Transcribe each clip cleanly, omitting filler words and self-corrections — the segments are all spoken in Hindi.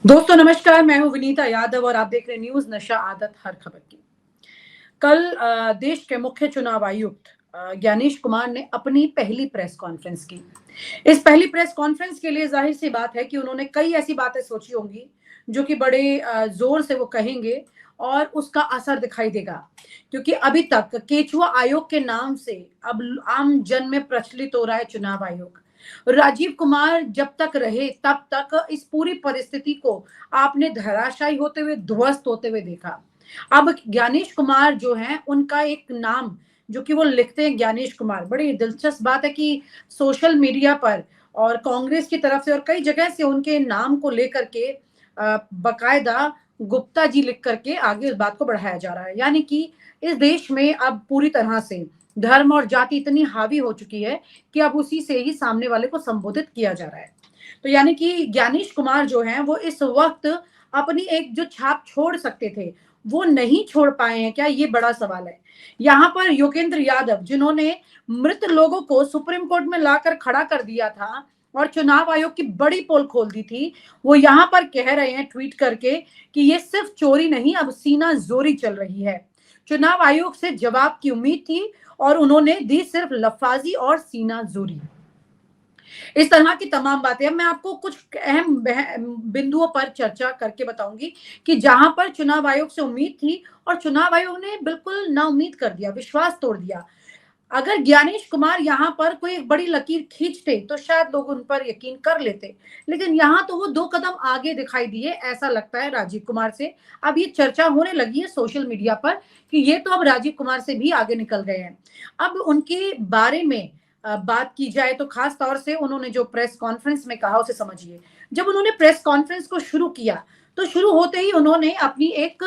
दोस्तों नमस्कार, मैं हूं विनीता यादव और आप देख रहे हैं न्यूज नशा आदत हर खबर की। कल देश के मुख्य चुनाव आयुक्त ज्ञानेश कुमार ने अपनी पहली प्रेस कॉन्फ्रेंस की। इस पहली प्रेस कॉन्फ्रेंस के लिए जाहिर सी बात है कि उन्होंने कई ऐसी बातें सोची होंगी जो कि बड़े जोर से वो कहेंगे और उसका असर दिखाई देगा, क्योंकि अभी तक केचुआ आयोग के नाम से अब आम जन में प्रचलित हो रहा है चुनाव आयोग। राजीव कुमार जब तक रहे तब तक इस पूरी परिस्थिति को आपने धराशायी होते हुए, ध्वस्त होते हुए देखा। अब ज्ञानेश कुमार जो हैं, उनका एक नाम जो कि वो लिखते हैं ज्ञानेश कुमार। बड़ी दिलचस्प बात है कि सोशल मीडिया पर और कांग्रेस की तरफ से और कई जगह से उनके नाम को लेकर के बकायदा गुप्ता जी लिख करके आगे इस बात को बढ़ाया जा रहा है। यानी कि इस देश में अब पूरी तरह से धर्म और जाति इतनी हावी हो चुकी है कि अब उसी से ही सामने वाले को संबोधित किया जा रहा है। तो यानी कि ज्ञानेश कुमार जो हैं वो इस वक्त अपनी एक जो छाप छोड़ सकते थे वो नहीं छोड़ पाए हैं क्या, ये बड़ा सवाल है। यहाँ पर योगेंद्र यादव जिन्होंने मृत लोगों को सुप्रीम कोर्ट में लाकर खड़ा कर दिया था और चुनाव आयोग की बड़ी पोल खोल दी थी, वो यहाँ पर कह रहे हैं ट्वीट करके कि ये सिर्फ चोरी नहीं, अब सीना जोरी चल रही है। चुनाव आयोग से जवाब की उम्मीद थी और उन्होंने दी सिर्फ लफाजी और सीना जोरी। इस तरह की तमाम बातें। अब मैं आपको कुछ अहम बिंदुओं पर चर्चा करके बताऊंगी कि जहां पर चुनाव आयोग से उम्मीद थी और चुनाव आयोग ने बिल्कुल नाउम्मीद कर दिया, विश्वास तोड़ दिया। अगर ज्ञानेश कुमार यहाँ पर कोई एक बड़ी लकीर खींचते तो शायद लोग उन पर यकीन कर लेते, लेकिन यहाँ तो वो 2 कदम आगे दिखाई दिए, ऐसा लगता है राजीव कुमार से। अब ये चर्चा होने लगी है सोशल मीडिया पर कि ये तो अब राजीव कुमार से भी आगे निकल गए हैं। अब उनके बारे में बात की जाए तो खास तौर से उन्होंने जो प्रेस कॉन्फ्रेंस में कहा उसे समझिए। जब उन्होंने प्रेस कॉन्फ्रेंस को शुरू किया तो शुरू होते ही उन्होंने अपनी एक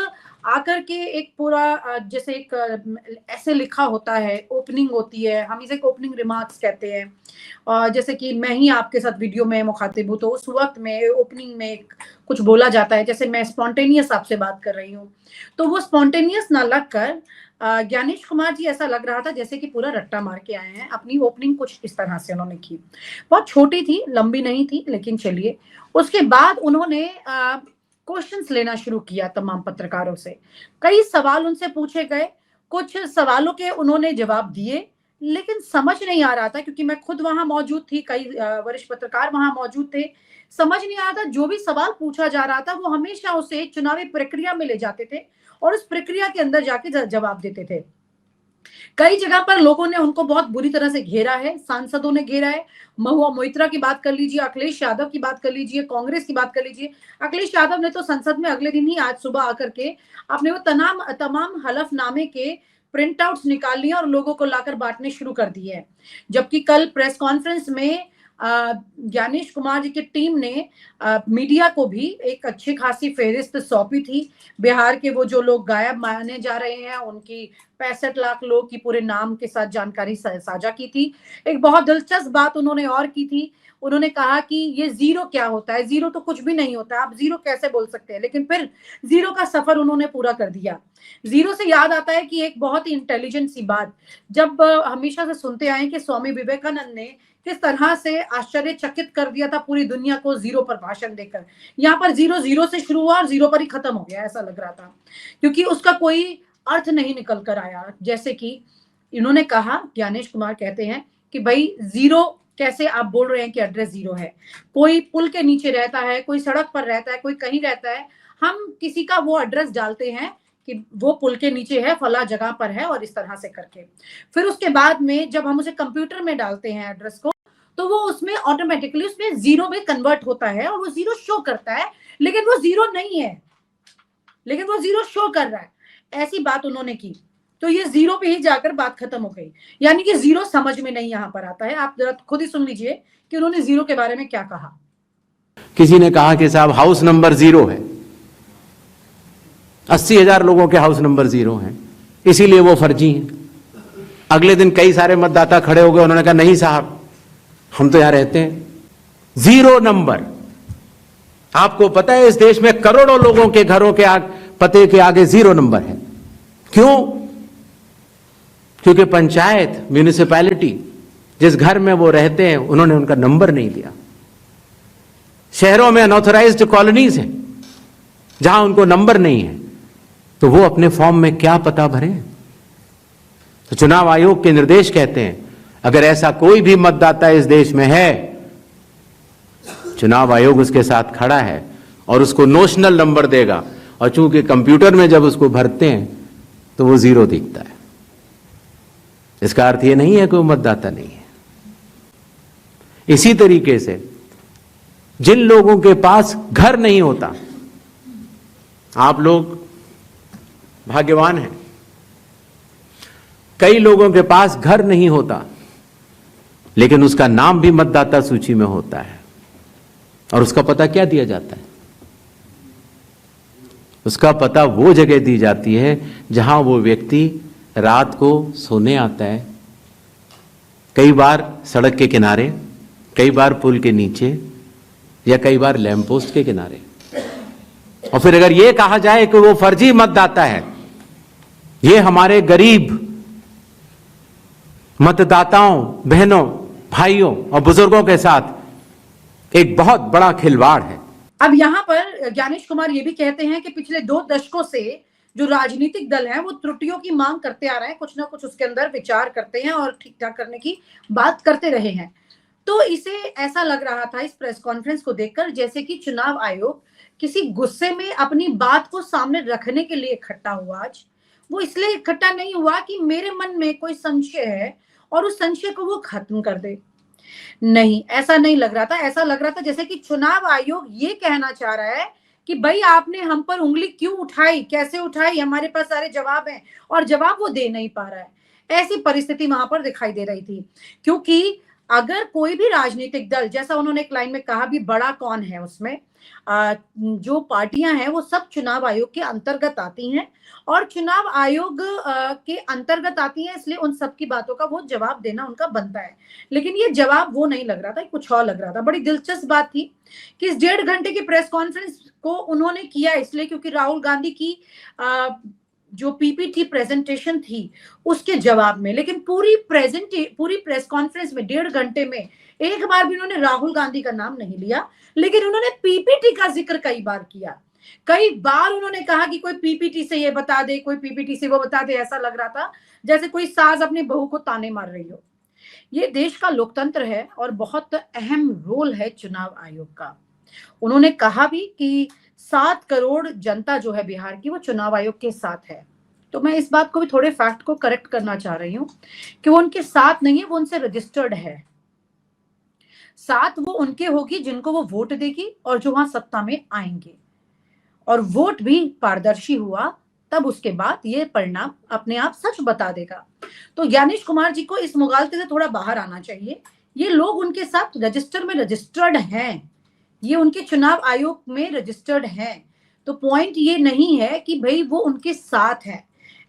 आकर के एक पूरा जैसे एक ऐसे लिखा होता है, ओपनिंग होती है, हम इसे ओपनिंग रिमार्क्स कहते हैं। और जैसे कि मैं ही आपके साथ वीडियो में मुखातिब हूँ तो उस वक्त में ओपनिंग में कुछ बोला जाता है, जैसे मैं स्पॉन्टेनियस आपसे बात कर रही हूँ, तो वो स्पॉन्टेनियस ना लगकर ज्ञानेश कुमार जी ऐसा लग रहा था जैसे कि पूरा रट्टा मार के आए हैं। अपनी ओपनिंग कुछ इस तरह से उन्होंने की, बहुत छोटी थी, लंबी नहीं थी, लेकिन चलिए। उसके बाद उन्होंने क्वेश्चंस लेना शुरू किया तमाम पत्रकारों से। कई सवाल उनसे पूछे गए, कुछ सवालों के उन्होंने जवाब दिए, लेकिन समझ नहीं आ रहा था, क्योंकि मैं खुद वहां मौजूद थी, कई वरिष्ठ पत्रकार वहां मौजूद थे। समझ नहीं आ रहा था, जो भी सवाल पूछा जा रहा था वो हमेशा उसे चुनावी प्रक्रिया में ले जाते थे और उस प्रक्रिया के अंदर जाके जवाब देते थे। कई जगह पर लोगों ने उनको बहुत बुरी तरह से घेरा है, सांसदों ने घेरा है। महुआ मोइत्रा की बात कर लीजिए, अखिलेश यादव की बात कर लीजिए, कांग्रेस की बात कर लीजिए। अखिलेश यादव ने तो संसद में अगले दिन ही आज सुबह आकर के अपने वो तमाम हलफनामे के प्रिंट आउट्स निकाल लिए और लोगों को लाकर बांटने शुरू कर दिए हैं। जबकि कल प्रेस कॉन्फ्रेंस में ज्ञानेश कुमार जी की टीम ने मीडिया को भी एक अच्छी खासी फेहरिस्त सौंपी थी। बिहार के वो जो लोग गायब माने जा रहे हैं उनकी 65 लाख लोग की पूरे नाम के साथ जानकारी साझा की थी। एक बहुत दिलचस्प बात उन्होंने और की थी, उन्होंने कहा कि ये जीरो क्या होता है, जीरो तो कुछ भी नहीं होता, आप जीरो कैसे बोल सकते हैं, लेकिन फिर जीरो का सफर उन्होंने पूरा कर दिया। जीरो से याद आता है कि एक बहुत ही इंटेलिजेंट सी बात, जब हमेशा से सुनते आए कि स्वामी विवेकानंद ने किस तरह से आश्चर्यचकित कर दिया था पूरी दुनिया को जीरो पर भाषण देकर। यहाँ पर जीरो जीरो से शुरू हुआ और जीरो पर ही खत्म हो गया, ऐसा लग रहा था, क्योंकि उसका कोई अर्थ नहीं निकल कर आया। जैसे कि इन्होंने कहा, ज्ञानेश कुमार कहते हैं कि भाई जीरो कैसे आप बोल रहे हैं कि एड्रेस जीरो है, कोई पुल के नीचे रहता है, कोई सड़क पर रहता है, कोई कहीं रहता है, हम किसी का वो एड्रेस डालते हैं कि वो पुल के नीचे है, फला जगह पर है, और इस तरह से करके फिर उसके बाद में जब हम उसे कंप्यूटर में डालते हैं एड्रेस को, तो वो उसमें ऑटोमेटिकली उसमें जीरो में कन्वर्ट होता है और वो जीरो शो करता है, लेकिन वो जीरो नहीं है, लेकिन वो जीरो शो कर रहा है। ऐसी बात उन्होंने की, तो ये जीरो पे ही जाकर बात खत्म हो गई। यानी कि जीरो समझ में नहीं यहां पर आता है। आप जरा खुद ही सुन लीजिए कि उन्होंने जीरो के बारे में क्या कहा। किसी ने कहा कि साहब हाउस नंबर जीरो है, 80,000 लोगों के हाउस नंबर जीरो हैं, इसीलिए वो फर्जी हैं। अगले दिन कई सारे मतदाता खड़े हो गए, उन्होंने कहा नहीं साहब हम तो यहां रहते हैं। जीरो नंबर, आपको पता है इस देश में करोड़ों लोगों के घरों के पते के आगे जीरो नंबर है। क्यों? क्योंकि पंचायत, म्यूनिसिपैलिटी, जिस घर में वो रहते हैं उन्होंने उनका नंबर नहीं दिया। शहरों में अनऑथराइज्ड कॉलोनीज हैं, जहां उनको नंबर नहीं है, तो वो अपने फॉर्म में क्या पता भरें? तो चुनाव आयोग के निर्देश कहते हैं, अगर ऐसा कोई भी मतदाता इस देश में है, चुनाव आयोग उसके साथ खड़ा है और उसको नोशनल नंबर देगा, और चूंकि कंप्यूटर में जब उसको भरते हैं तो वो 0 दिखता है। इसका अर्थ ये नहीं है कि वो मतदाता नहीं है। इसी तरीके से जिन लोगों के पास घर नहीं होता, आप लोग भाग्यवान हैं, कई लोगों के पास घर नहीं होता लेकिन उसका नाम भी मतदाता सूची में होता है, और उसका पता क्या दिया जाता है? उसका पता वो जगह दी जाती है जहां वो व्यक्ति रात को सोने आता है, कई बार सड़क के किनारे, कई बार पुल के नीचे, या कई बार लैंप पोस्ट के किनारे। और फिर अगर ये कहा जाए कि वो फर्जी मतदाता है, ये हमारे गरीब मतदाताओं, बहनों, भाइयों और बुजुर्गों के साथ एक बहुत बड़ा खिलवाड़ है। अब यहाँ पर ज्ञानेश कुमार ये भी कहते हैं कि पिछले 2 दशकों से जो राजनीतिक दल हैं वो त्रुटियों की मांग करते आ रहे हैं, कुछ ना कुछ उसके अंदर विचार करते हैं और ठीक ठाक करने की बात करते रहे हैं। तो इसे ऐसा लग रहा था इस प्रेस कॉन्फ्रेंस को देखकर जैसे कि चुनाव आयोग किसी गुस्से में अपनी बात को सामने रखने के लिए इकट्ठा हुआ। आज वो इसलिए इकट्ठा नहीं हुआ कि मेरे मन में कोई संशय है और उस संशय को वो खत्म कर दे। नहीं, ऐसा नहीं लग रहा था। ऐसा लग रहा था जैसे कि चुनाव आयोग ये कहना चाह रहा है कि भाई आपने हम पर उंगली क्यों उठाई, कैसे उठाई, हमारे पास सारे जवाब हैं, और जवाब वो दे नहीं पा रहा है। ऐसी परिस्थिति वहां पर दिखाई दे रही थी, क्योंकि अगर कोई भी राजनीतिक दल, जैसा उन्होंने एक लाइन में कहा भी, बड़ा कौन है उसमें, जो पार्टियां हैं वो सब चुनाव आयोग के अंतर्गत आती हैं, और चुनाव आयोग के अंतर्गत आती हैं, इसलिए उन सब की बातों का वो जवाब देना उनका बनता है। लेकिन ये जवाब वो नहीं लग रहा था, कुछ और लग रहा था। बड़ी दिलचस्प बात थी कि इस 1.5 घंटे की प्रेस कॉन्फ्रेंस को उन्होंने किया इसलिए क्योंकि राहुल गांधी की जो पीपीटी प्रेजेंटेशन थी उसके जवाब में, लेकिन पूरी प्रेस कॉन्फ्रेंस में 1.5 घंटे में एक बार भी उन्होंने राहुल गांधी का नाम नहीं लिया, लेकिन उन्होंने पीपीटी का जिक्र कई बार किया। कई बार उन्होंने कहा कि कोई पीपीटी से ये बता दे, कोई पीपीटी से वो बता दे। ऐसा लग रहा था जैसे कोई सास अपनी बहू को ताने मार रही हो। ये देश का लोकतंत्र है और बहुत अहम रोल है चुनाव आयोग का। उन्होंने कहा भी कि 7 करोड़ जनता जो है बिहार की, वो चुनाव आयोग के साथ है। तो मैं इस बात को भी, थोड़े फैक्ट को करेक्ट करना चाह रही हूँ कि वो उनके साथ नहीं है, वो उनसे रजिस्टर्ड है। साथ वो उनके होगी जिनको वो वोट देगी और जो वहां सत्ता में आएंगे, और वोट भी पारदर्शी हुआ तब उसके बाद ये परिणाम अपने आप सच बता देगा। तो ज्ञानेश कुमार जी को इस मुगालते से थोड़ा बाहर आना चाहिए। ये लोग उनके साथ रजिस्टर में रजिस्टर्ड हैं, ये उनके चुनाव आयोग में रजिस्टर्ड हैं। तो पॉइंट ये नहीं है कि भाई वो उनके साथ है।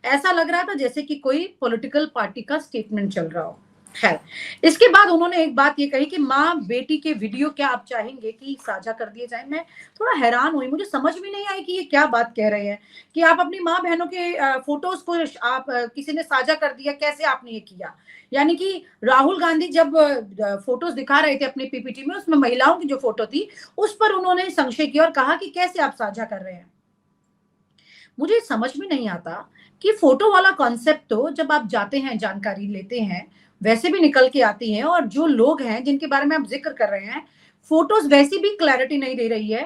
ऐसा लग रहा था जैसे कि कोई पॉलिटिकल पार्टी का स्टेटमेंट चल रहा हो। खैर, इसके बाद उन्होंने एक बात ये कही कि माँ बेटी के वीडियो क्या आप चाहेंगे कि साझा कर दिए जाए। मैं थोड़ा हैरान हुई, मुझे समझ में नहीं आई कि ये क्या बात कह रहे हैं कि आप अपनी माँ बहनों के फोटोज को आप किसी ने साझा कर दिया, कैसे आपने ये किया। यानी कि राहुल गांधी जब फोटोज दिखा रहे थे अपने पीपीटी में, उसमें महिलाओं की जो फोटो थी उस पर उन्होंने संशय किया और कहा कि कैसे आप साझा कर रहे हैं। मुझे समझ में नहीं आता कि फोटो वाला कॉन्सेप्ट तो जब आप जाते हैं, जानकारी लेते हैं, वैसे भी निकल के आती है, और जो लोग हैं जिनके बारे में आप जिक्र कर रहे हैं, फोटोज वैसी भी क्लैरिटी नहीं दे रही है।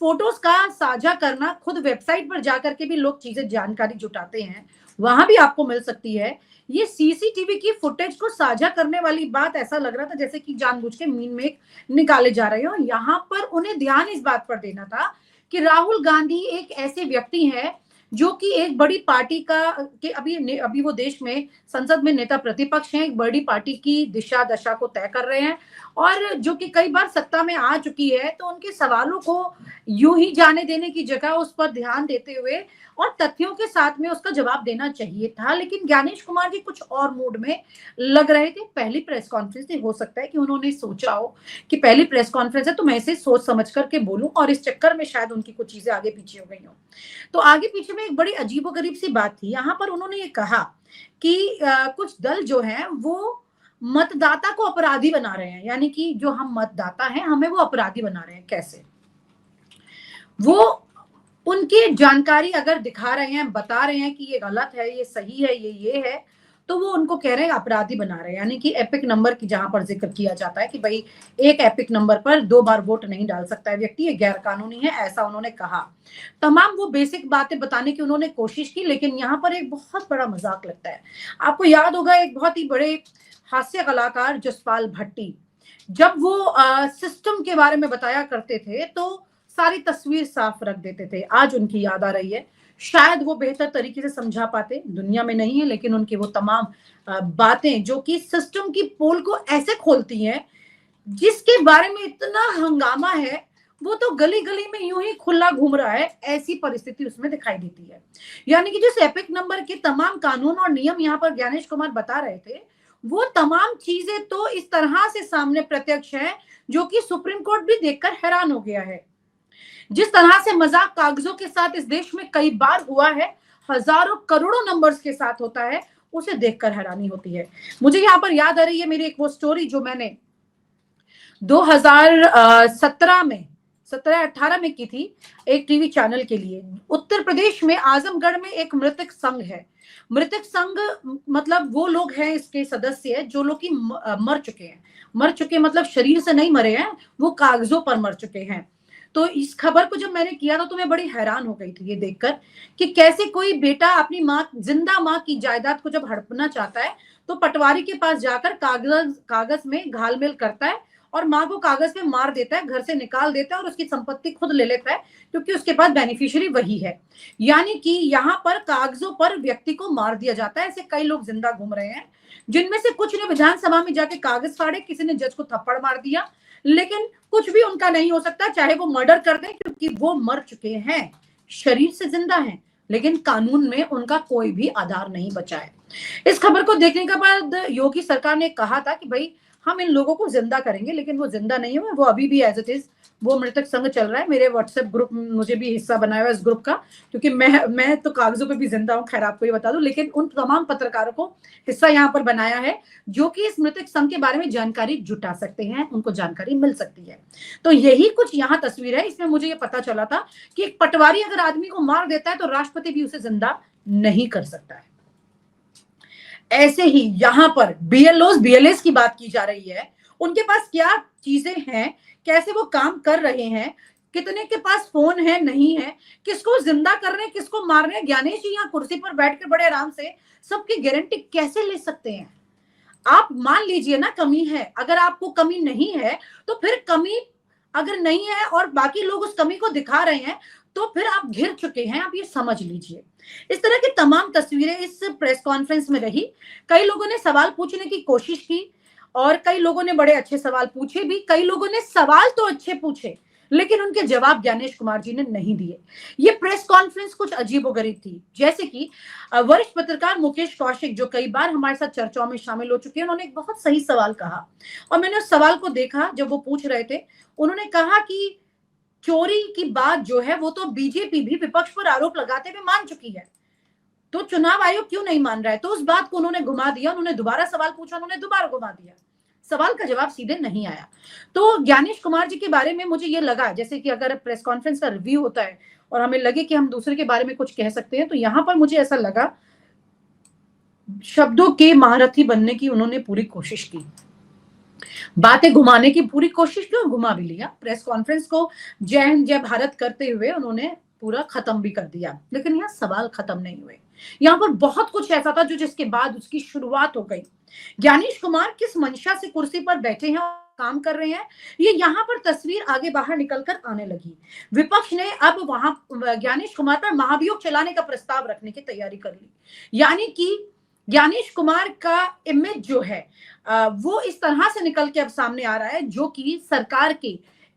फोटोज का साझा करना, खुद वेबसाइट पर जाकर के भी लोग चीजें, जानकारी जुटाते हैं, वहां भी आपको मिल सकती है। ये सीसीटीवी की फुटेज को साझा करने वाली बात, ऐसा लग रहा था जैसे कि जानबूझ के मीन में निकाले जा रहे हो। यहाँ पर उन्हें ध्यान इस बात पर देना था कि राहुल गांधी एक ऐसे व्यक्ति हैं जो कि एक बड़ी पार्टी का कि अभी वो देश में संसद में नेता प्रतिपक्ष हैं, एक बड़ी पार्टी की दिशा दशा को तय कर रहे हैं, और जो कि कई बार सत्ता में आ चुकी है। तो उनके सवालों को यूं ही जाने देने की जगह उस पर ध्यान देते हुए और तथ्यों के साथ में उसका जवाब देना चाहिए था। लेकिन ज्ञानेश कुमार जी कुछ और मूड में लग रहे थे। पहली प्रेस कॉन्फ्रेंस थी, हो सकता है कि उन्होंने सोचा हो कि पहली प्रेस कॉन्फ्रेंस है तो मैं इसे सोच समझ करके बोलूं, और इस चक्कर में शायद उनकी कुछ चीजें आगे पीछे हो गई हो। तो आगे पीछे में एक बड़ी अजीबोगरीब सी बात थी। यहाँ पर उन्होंने ये कहा कि कुछ दल जो हैं वो मतदाता को अपराधी बना रहे हैं, यानी कि जो हम मतदाता हैं हमें वो अपराधी बना रहे हैं। कैसे? वो उनकी जानकारी अगर दिखा रहे हैं, बता रहे हैं कि ये गलत है, ये सही है, ये है, तो वो उनको कह रहे हैं अपराधी बना रहे हैं। यानी कि एपिक नंबर की जहां पर जिक्र किया जाता है कि भाई एक एपिक नंबर पर 2 बार वोट नहीं डाल सकता है व्यक्ति, ये गैर कानूनी है, ऐसा उन्होंने कहा। तमाम वो बेसिक बातें बताने की उन्होंने कोशिश की, लेकिन यहाँ पर एक बहुत बड़ा मजाक लगता है। आपको याद होगा एक बहुत ही बड़े हास्य कलाकार जसपाल भट्टी, जब वो सिस्टम के बारे में बताया करते थे तो सारी तस्वीर साफ रख देते थे। आज उनकी याद आ रही है, शायद वो बेहतर तरीके से समझा पाते, दुनिया में नहीं है, लेकिन उनकी वो तमाम बातें जो कि सिस्टम की पोल को ऐसे खोलती हैं, जिसके बारे में इतना हंगामा है, वो तो गली गली में यूं ही खुला घूम रहा है, ऐसी परिस्थिति उसमें दिखाई देती है। यानी कि जिस एपिक नंबर के तमाम कानून और नियम यहाँ पर ज्ञानेश कुमार बता रहे थे, वो तमाम चीजें तो इस तरह से सामने प्रत्यक्ष है जो कि सुप्रीम कोर्ट भी देखकर हैरान हो गया है। जिस तरह से मजाक कागजों के साथ इस देश में कई बार हुआ है, हजारों करोड़ों नंबर्स के साथ होता है, उसे देखकर हैरानी होती है। मुझे यहाँ पर याद आ रही है मेरी एक वो स्टोरी जो मैंने 2017 में 17-18 में की थी एक टीवी चैनल के लिए। उत्तर प्रदेश में आजमगढ़ में एक मृतक संघ है। मृतक संघ मतलब वो लोग हैं, इसके सदस्य जो लोग की मर चुके हैं। मर चुके मतलब शरीर से नहीं मरे हैं, वो कागजों पर मर चुके हैं। तो इस खबर को जब मैंने किया था तो मैं बड़ी हैरान हो गई थी ये देखकर कि कैसे कोई बेटा अपनी माँ, जिंदा माँ की जायदाद को जब हड़पना चाहता है तो पटवारी के पास जाकर कागज में घालमेल करता है और माँ को कागज में मार देता है, घर से निकाल देता है और उसकी संपत्ति खुद ले लेता है, क्योंकि उसके पास बेनिफिशियरी वही है। यानी कि यहाँ पर कागजों पर व्यक्ति को मार दिया जाता है। ऐसे कई लोग जिंदा घूम रहे हैं, जिनमें से कुछ ने विधानसभा में जाके कागज फाड़े, किसी ने जज को थप्पड़ मार दिया, लेकिन कुछ भी उनका नहीं हो सकता, चाहे वो मर्डर कर दें, क्योंकि वो मर चुके हैं, शरीर से जिंदा हैं, लेकिन कानून में उनका कोई भी आधार नहीं बचा है। इस खबर को देखने के बाद योगी सरकार ने कहा था कि भाई हम इन लोगों को जिंदा करेंगे, लेकिन वो जिंदा नहीं हुए, वो अभी भी एज इट इज वो मृतक संघ चल रहा है। मेरे व्हाट्सएप ग्रुप में मुझे भी हिस्सा बनाया हुआ इस ग्रुप का, क्योंकि मैं तो कागजों पे भी जिंदा हूँ, खैर आपको ये बता दूं, लेकिन उन तमाम पत्रकारों को हिस्सा यहाँ पर बनाया है जो कि इस मृतक संघ के बारे में जानकारी जुटा सकते हैं, उनको जानकारी मिल सकती है। तो यही कुछ यहाँ तस्वीर है। इसमें मुझे ये पता चला था कि एक पटवारी अगर आदमी को मार देता है तो राष्ट्रपति भी उसे जिंदा नहीं कर सकता है। ऐसे ही यहाँ पर बीएलओस बीएलएस की बात की जा रही है, उनके पास क्या चीजें हैं, कैसे वो काम कर रहे हैं, कितने के पास फोन है, नहीं है, किसको जिंदा कर रहे हैं, किसको मार रहे हैं। ज्ञानेश जी यहाँ कुर्सी पर बैठकर बड़े आराम से सबकी गारंटी कैसे ले सकते हैं? आप मान लीजिए ना कमी है, अगर आपको कमी नहीं है तो फिर कमी अगर नहीं है और बाकी लोग उस कमी को दिखा रहे हैं तो फिर आप घिर चुके हैं, आप ये समझ लीजिए। इस तरह की तमाम तस्वीरें इस प्रेस कॉन्फ्रेंस में रही। कई लोगों ने सवाल पूछने की कोशिश की और कई लोगों ने बड़े अच्छे सवाल पूछे भी। कई लोगों ने सवाल तो अच्छे पूछे, लेकिन उनके जवाब ज्ञानेश कुमार जी ने नहीं दिए। ये प्रेस कॉन्फ्रेंस कुछ अजीबोगरीब थी। जैसे कि वरिष्ठ पत्रकार मुकेश कौशिक, जो कई बार हमारे साथ चर्चाओं में शामिल हो चुके हैं, उन्होंने एक बहुत सही सवाल कहा और मैंने उस सवाल को देखा जब वो पूछ रहे थे। उन्होंने कहा कि चोरी की बात जो है वो तो बीजेपी भी विपक्ष पर आरोप लगाते हुए मान चुकी है, तो चुनाव आयोग क्यों नहीं मान रहा है? तो उस बात को उन्होंने घुमा दिया, उन्होंने दोबारा सवाल पूछा, उन्होंने दोबारा घुमा दिया, सवाल का जवाब सीधे नहीं आया। तो ज्ञानेश कुमार जी के बारे में मुझे ये लगा, जैसे कि अगर प्रेस कॉन्फ्रेंस का रिव्यू होता है और हमें लगे कि हम दूसरे के बारे में कुछ कह सकते हैं, तो यहाँ पर मुझे ऐसा लगा शब्दों के महारथी बनने की उन्होंने पूरी कोशिश की, बातें घुमाने की पूरी कोशिश की और घुमा भी लिया। प्रेस कॉन्फ्रेंस को जय हिंद जय भारत करते हुए उन्होंने पूरा खत्म भी कर दिया, लेकिन यहाँ सवाल खत्म नहीं हुए। यहाँ पर बहुत कुछ ऐसा था जो जिसके बाद उसकी शुरुआत हो गई। ज्ञानेश कुमार किस मंशा से कुर्सी पर बैठे हैं और काम कर रहे हैं, ये यहाँ पर तस्वीर आगे बाहर निकलकर आने लगी। विपक्ष ने अब वहां ज्ञानेश कुमार पर महाभियोग चलाने का प्रस्ताव रखने की तैयारी कर ली। यानी कि ज्ञानेश कुमार का इमेज जो है वो इस तरह से निकल के अब सामने आ रहा है, जो कि सरकार के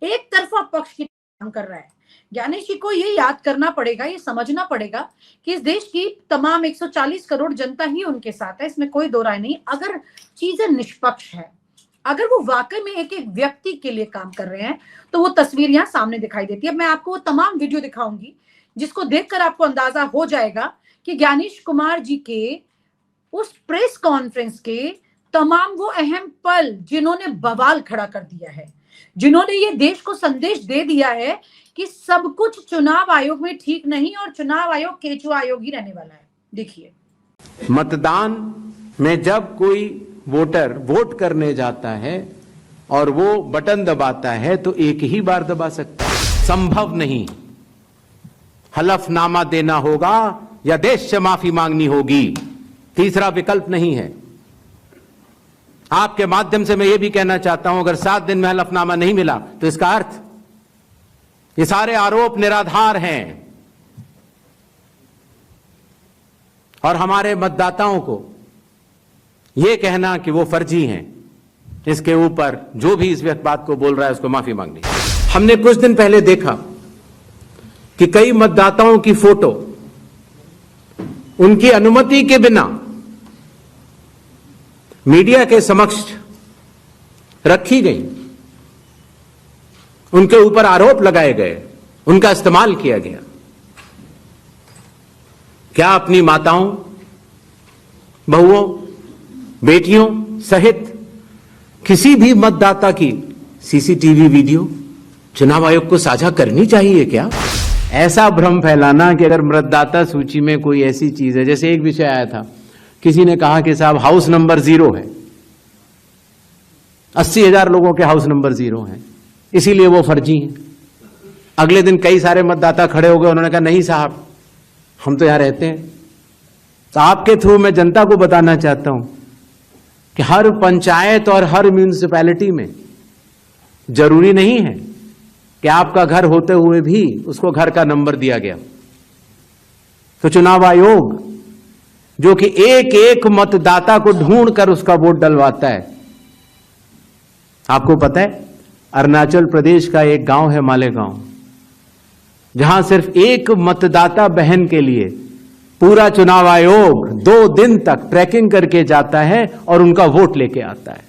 एक तरफा पक्ष की काम कर रहा है। ज्ञानेश जी को ये याद करना पड़ेगा, ये समझना पड़ेगा कि इस देश की तमाम 140 करोड़ जनता ही उनके साथ है, इसमें कोई दो राय नहीं। अगर चीजें निष्पक्ष है, अगर वो वाकई में एक एक व्यक्ति के लिए काम कर रहे हैं, तो वो तस्वीर यहाँ सामने दिखाई देती है। मैं आपको वो तमाम वीडियो दिखाऊंगी जिसको देखकर आपको अंदाजा हो जाएगा कि ज्ञानेश कुमार जी के उस प्रेस कॉन्फ्रेंस के तमाम वो अहम पल जिन्होंने बवाल खड़ा कर दिया है, जिन्होंने ये देश को संदेश दे दिया है कि कि सब कुछ चुनाव आयोग में ठीक नहीं और चुनाव आयोग केचुआ आयोग ही रहने वाला है। देखिए, मतदान में जब कोई वोटर वोट करने जाता है और वो बटन दबाता है तो एक ही बार दबा सकता है, संभव नहीं। हलफनामा देना होगा या देश से माफी मांगनी होगी, तीसरा विकल्प नहीं है। आपके माध्यम से मैं ये भी कहना चाहता हूं, अगर 7 दिन में हलफनामा नहीं मिला तो इसका अर्थ ये सारे आरोप निराधार हैं और हमारे मतदाताओं को यह कहना कि वो फर्जी हैं, इसके ऊपर जो भी इस बात को बोल रहा है उसको माफी मांगनी। हमने कुछ दिन पहले देखा कि कई मतदाताओं की फोटो उनकी अनुमति के बिना मीडिया के समक्ष रखी गई, उनके ऊपर आरोप लगाए गए, उनका इस्तेमाल किया गया। क्या अपनी माताओं, बहुओं, बेटियों सहित किसी भी मतदाता की सीसीटीवी वीडियो चुनाव आयोग को साझा करनी चाहिए क्या? ऐसा भ्रम फैलाना कि अगर मतदाता सूची में कोई ऐसी चीज है, जैसे एक विषय आया था, किसी ने कहा कि साहब हाउस नंबर 0 है, 80,000 लोगों के हाउस नंबर 0 है, इसीलिए वो फर्जी हैं। अगले दिन कई सारे मतदाता खड़े हो गए, उन्होंने कहा नहीं साहब हम तो यहां रहते हैं। तो आपके थ्रू मैं जनता को बताना चाहता हूं कि हर पंचायत और हर म्यूनिसिपैलिटी में जरूरी नहीं है कि आपका घर होते हुए भी उसको घर का नंबर दिया गया। तो चुनाव आयोग जो कि एक एक मतदाता को ढूंढ कर उसका वोट डलवाता है। आपको पता है अरुणाचल प्रदेश का एक गांव है मालेगांव, जहां सिर्फ एक मतदाता बहन के लिए पूरा चुनाव आयोग 2 दिन तक ट्रैकिंग करके जाता है और उनका वोट लेके आता है।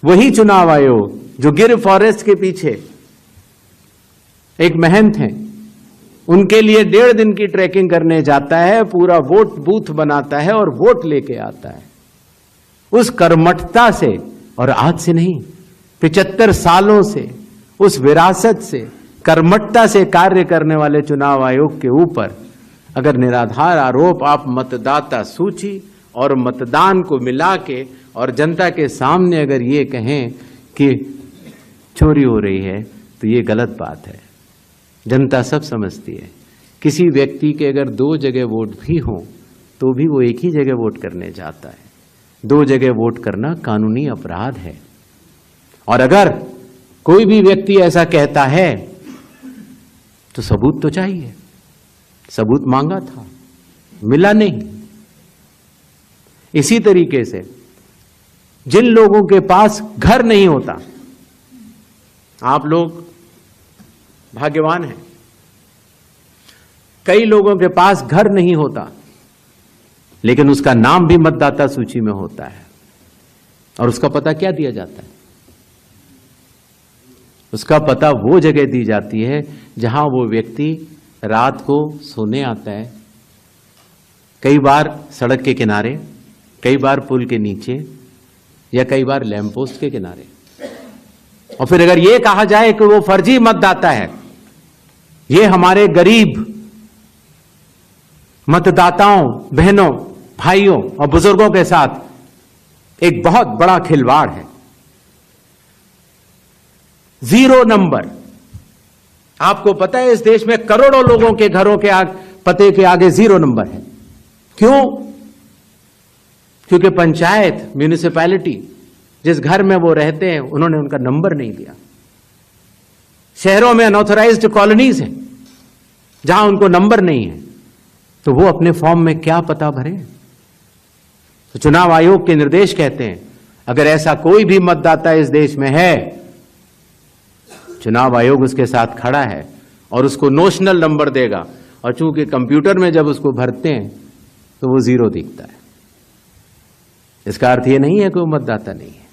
वही चुनाव आयोग जो गिर फॉरेस्ट के पीछे एक महंत हैं, उनके लिए 1.5 दिन की ट्रैकिंग करने जाता है, पूरा वोट बूथ बनाता है और वोट लेके आता है। उस कर्मठता से, और आज से नहीं 75 सालों से, उस विरासत से, कर्मठता से कार्य करने वाले चुनाव आयोग के ऊपर अगर निराधार आरोप आप मतदाता सूची और मतदान को मिला के और जनता के सामने अगर ये कहें कि चोरी हो रही है, तो ये गलत बात है। जनता सब समझती है। किसी व्यक्ति के अगर 2 जगह वोट भी हो तो भी वो एक ही जगह वोट करने जाता है। 2 जगह वोट करना कानूनी अपराध है। और अगर कोई भी व्यक्ति ऐसा कहता है तो सबूत तो चाहिए। सबूत मांगा था, मिला नहीं। इसी तरीके से जिन लोगों के पास घर नहीं होता, आप लोग भाग्यवान हैं, कई लोगों के पास घर नहीं होता लेकिन उसका नाम भी मतदाता सूची में होता है। और उसका पता क्या दिया जाता है? उसका पता वो जगह दी जाती है जहां वो व्यक्ति रात को सोने आता है, कई बार सड़क के किनारे, कई बार पुल के नीचे, या कई बार लैंप पोस्ट के किनारे। और फिर अगर ये कहा जाए कि वो फर्जी मतदाता है, ये हमारे गरीब मतदाताओं, बहनों, भाइयों और बुजुर्गों के साथ एक बहुत बड़ा खिलवाड़ है। 0 नंबर। आपको पता है इस देश में करोड़ों लोगों के घरों के पते के आगे 0 नंबर है। क्यों? क्योंकि पंचायत, म्यूनिसिपैलिटी जिस घर में वो रहते हैं उन्होंने उनका नंबर नहीं दिया। शहरों में अनऑथराइज्ड कॉलोनीज हैं जहां उनको नंबर नहीं है, तो वो अपने फॉर्म में क्या पता भरे? तो चुनाव आयोग के निर्देश कहते हैं अगर ऐसा कोई भी मतदाता इस देश में है, चुनाव आयोग उसके साथ खड़ा है और उसको नोशनल नंबर देगा। और चूंकि कंप्यूटर में जब उसको भरते हैं तो वो 0 दिखता है। इसका अर्थ ये नहीं है कि वो मतदाता नहीं है।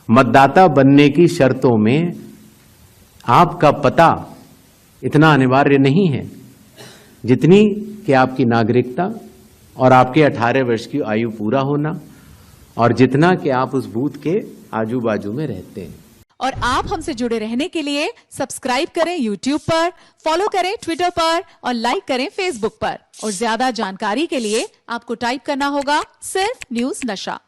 मतदाता बनने की शर्तों में आपका पता इतना अनिवार्य नहीं है जितनी कि आपकी नागरिकता और आपके 18 वर्ष की आयु पूरा होना और जितना कि आप उस बूथ के आजू बाजू में रहते हैं। और आप हमसे जुड़े रहने के लिए सब्सक्राइब करें YouTube पर, फॉलो करें Twitter पर और लाइक करें Facebook पर। और ज्यादा जानकारी के लिए आपको टाइप करना होगा सिर्फ न्यूज नशा।